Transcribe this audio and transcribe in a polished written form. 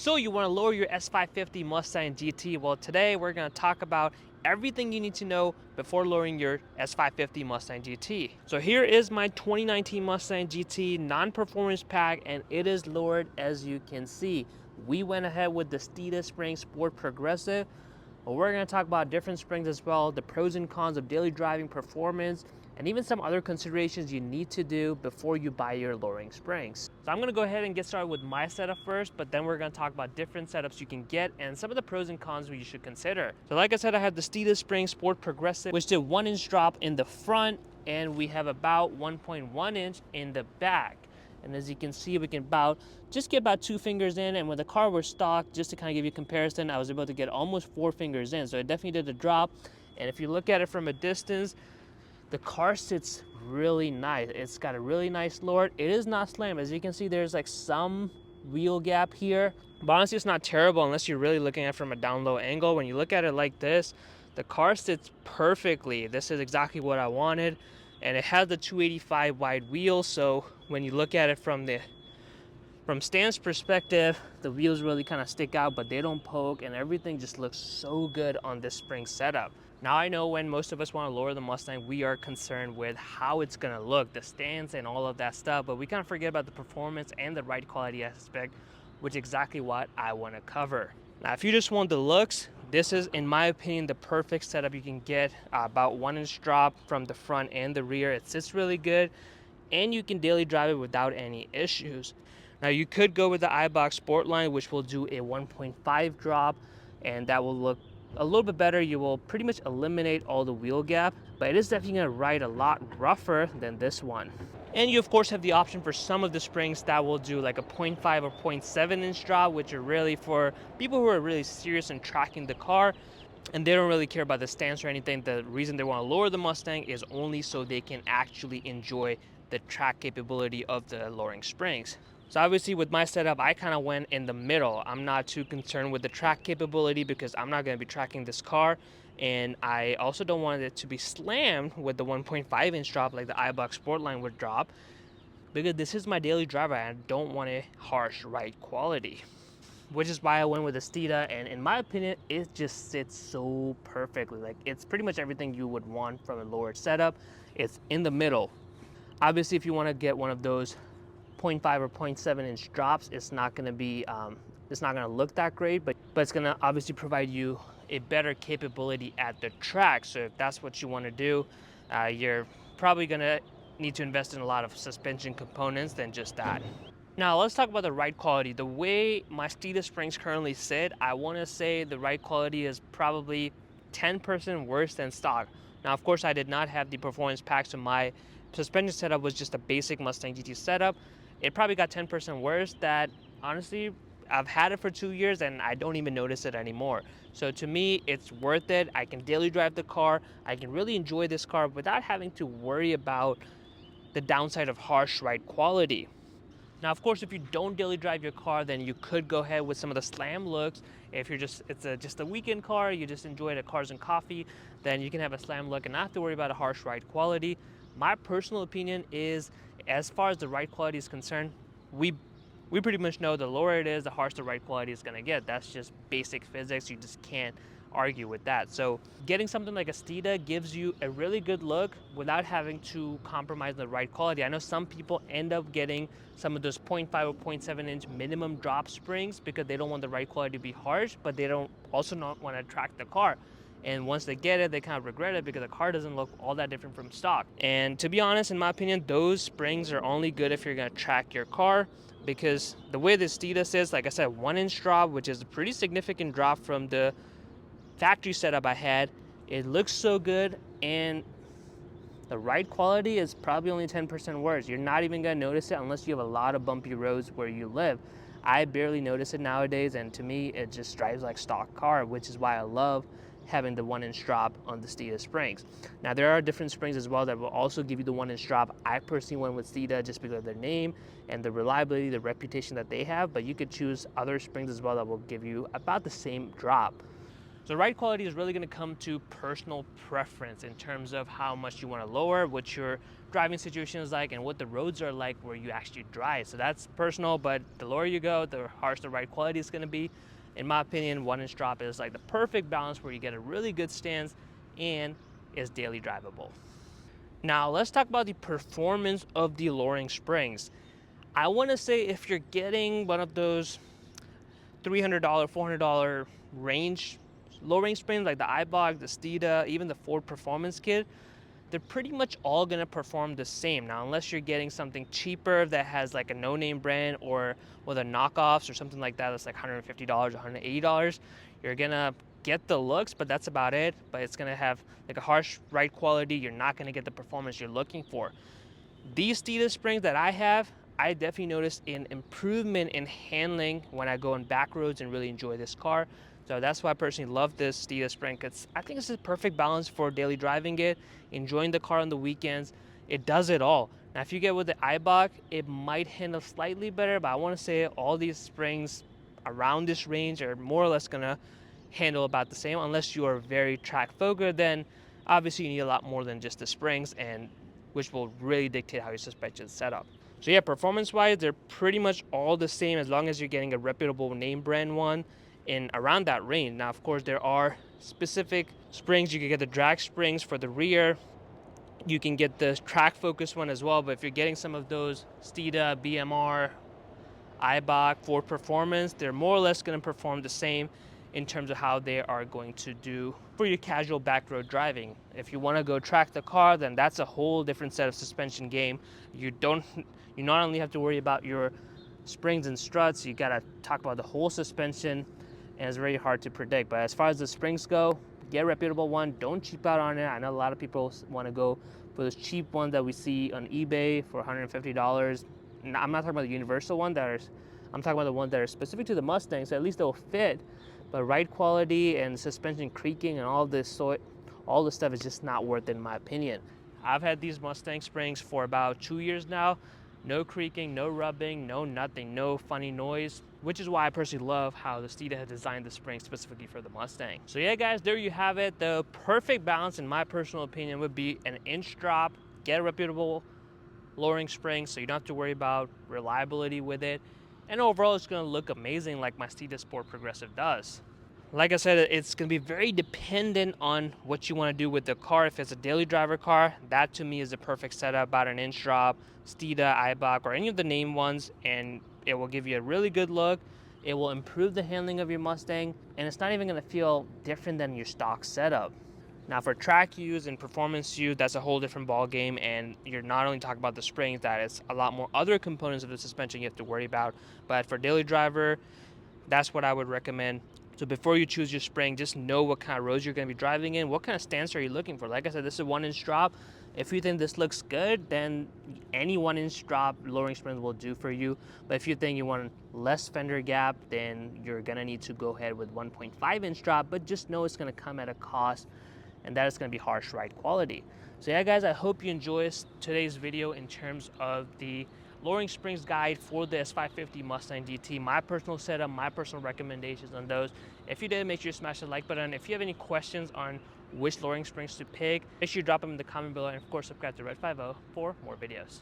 So you want to lower your S550 Mustang GT? Well, today we're going to talk about everything you need to know before lowering your S550 Mustang GT. So here is my 2019 Mustang GT non-performance pack, and it is lowered as you can see. We went ahead with the Steeda Spring Sport Progressive, but we're going to talk about different springs as well, the pros and cons of daily driving performance, and even some other considerations you need to do before you buy your lowering springs. So I'm going to go ahead and get started with my setup first, but then we're going to talk about different setups you can get and some of the pros and cons you should consider. So like I said, I have the Steeda Spring Sport Progressive, which did 1-inch drop in the front, and we have about 1.1 inch in the back. And as you can see, we can just get about 2 fingers in, and when the car was stock, just to kind of give you a comparison, I was able to get almost 4 fingers in. So it definitely did the drop. And if you look at it from a distance, the car sits really nice. It's got a really nice lower. It is not slammed. As you can see, there's like some wheel gap here, but honestly, it's not terrible unless you're really looking at it from a down low angle. When you look at it like this, the car sits perfectly. This is exactly what I wanted. And it has the 285 wide wheels, so when you look at it from stance perspective, the wheels really kind of stick out, but they don't poke, and everything just looks so good on this spring setup. Now I know when most of us want to lower the Mustang, we are concerned with how it's gonna look, the stance and all of that stuff, but we kind of forget about the performance and the ride quality aspect, which is exactly what I want to cover. Now, if you just want the looks, this is, in my opinion, the perfect setup you can get. About 1-inch drop from the front and the rear. It sits really good, and you can daily drive it without any issues. Now, you could go with the iBox Sportline, which will do a 1.5 drop, and that will look a little bit better. You will pretty much eliminate all the wheel gap, but it is definitely going to ride a lot rougher than this one. And you of course have the option for some of the springs that will do like a 0.5 or 0.7 inch drop, which are really for people who are really serious in tracking the car and they don't really care about the stance or anything. The reason they want to lower the Mustang is only so they can actually enjoy the track capability of the lowering springs. So obviously with my setup, I kind of went in the middle. I'm not too concerned with the track capability because I'm not going to be tracking this car. And I also don't want it to be slammed with the 1.5 inch drop like the iBox Sportline would drop, because this is my daily driver and I don't want a harsh ride quality. Which is why I went with the Steeda, and in my opinion, it just sits so perfectly. Like, it's pretty much everything you would want from a lowered setup. It's in the middle. Obviously, if you want to get one of those 0.5 or 0.7 inch drops, it's not going to be it's not going to look that great, but it's going to obviously provide you a better capability at the track. So if that's what you want to do, you're probably going to need to invest in a lot of suspension components than just that. Now let's talk about the ride quality. The way my Steeda springs currently sit, I want to say the ride quality is probably 10% worse than stock. Now of course I did not have the performance pack, so my suspension setup was just a basic Mustang GT setup. It probably got 10% worse. That honestly, I've had it for 2 years and I don't even notice it anymore. So to me, it's worth it. I can daily drive the car. I can really enjoy this car without having to worry about the downside of harsh ride quality. Now, of course, if you don't daily drive your car, then you could go ahead with some of the slam looks. If you're just a weekend car, you just enjoy it at Cars and Coffee, then you can have a slam look and not have to worry about a harsh ride quality. My personal opinion is, as far as the ride quality is concerned, we pretty much know the lower it is, the harsher the ride quality is going to get. That's just basic physics. You just can't argue with that. So getting something like a Steeda gives you a really good look without having to compromise the ride quality. I know some people end up getting some of those 0.5 or 0.7 inch minimum drop springs because they don't want the ride quality to be harsh, but they don't also not want to track the car. And once they get it, they kind of regret it because the car doesn't look all that different from stock. And to be honest, in my opinion, those springs are only good if you're going to track your car, because the way this Steeda sits, like I said, 1-inch drop, which is a pretty significant drop from the factory setup I had. It looks so good, and the ride quality is probably only 10% worse. You're not even gonna notice it unless you have a lot of bumpy roads where you live. I barely notice it nowadays, and to me, it just drives like stock car, which is why I love having the 1-inch drop on the Steeda springs. Now, there are different springs as well that will also give you the 1-inch drop. I personally went with Steeda just because of their name and the reliability, the reputation that they have, but you could choose other springs as well that will give you about the same drop. So ride quality is really going to come to personal preference in terms of how much you want to lower, what your driving situation is like, and what the roads are like where you actually drive. So that's personal, but the lower you go, the harsher the ride quality is going to be. In my opinion, 1-inch drop is like the perfect balance where you get a really good stance and is daily drivable. Now let's talk about the performance of the lowering springs. I want to say if you're getting one of those $300, $400 range low-range springs like the iBox, the Steeda, even the Ford Performance Kit, they're pretty much all gonna perform the same. Now, unless you're getting something cheaper that has like a no-name brand or with a knockoffs or something like that that's like $150, $180, you're gonna get the looks, but that's about it. But it's gonna have like a harsh ride quality. You're not gonna get the performance you're looking for. These Steeda springs that I have, I definitely noticed an improvement in handling when I go on back roads and really enjoy this car. So that's why I personally love this Steeda spring, because I think it's a perfect balance for daily driving it, enjoying the car on the weekends. It does it all. Now, if you get with the iBox, it might handle slightly better, but I want to say all these springs around this range are more or less gonna handle about the same, unless you are very track focused. Then obviously you need a lot more than just the springs, and which will really dictate how your suspension is set up. So yeah, performance wise, they're pretty much all the same as long as you're getting a reputable name brand one in around that range. Now, of course, there are specific springs. You can get the drag springs for the rear. You can get the track focus one as well. But if you're getting some of those Steeda, BMR, iBox, Ford Performance, they're more or less going to perform the same in terms of how they are going to do for your casual back road driving. If you want to go track the car, then that's a whole different set of suspension game. You not only have to worry about your springs and struts, you got to talk about the whole suspension, and it's very hard to predict. But as far as the springs go, get a reputable one. Don't cheap out on it. I know a lot of people want to go for those cheap ones that we see on eBay for $150. I'm not talking about the universal one I'm talking about the ones that are specific to the Mustang, so at least they'll fit. But ride quality and suspension creaking and all this stuff is just not worth it in my opinion. I've had these Mustang springs for about 2 years now. No creaking, no rubbing, no nothing, no funny noise, which is why I personally love how the Steeda has designed the spring specifically for the Mustang. So yeah, guys, there you have it. The perfect balance, in my personal opinion, would be an inch drop, get a reputable lowering spring so you don't have to worry about reliability with it. And overall, it's going to look amazing like my Steeda Sport Progressive does. Like I said, it's going to be very dependent on what you want to do with the car. If it's a daily driver car, that to me is the perfect setup, about an inch drop, Steeda, iBox, or any of the name ones, and it will give you a really good look. It will improve the handling of your Mustang, and it's not even going to feel different than your stock setup. Now for track use and performance use, that's a whole different ball game, and you're not only talking about the springs, that it's a lot more other components of the suspension you have to worry about. But for daily driver, that's what I would recommend. So before you choose your spring, just know what kind of roads you're going to be driving in. What kind of stance are you looking for? Like I said, this is a 1-inch drop. If you think this looks good, then any 1-inch drop lowering spring will do for you. But if you think you want less fender gap, then you're going to need to go ahead with 1.5-inch drop. But just know it's going to come at a cost, and that is going to be harsh ride quality. So yeah, guys, I hope you enjoy today's video in terms of the lowering springs guide for the S550 Mustang GT, my personal setup, my personal recommendations on those. If you did, make sure you smash the like button. If you have any questions on which lowering springs to pick, make sure you drop them in the comment below, and of course subscribe to Red 50 for more videos.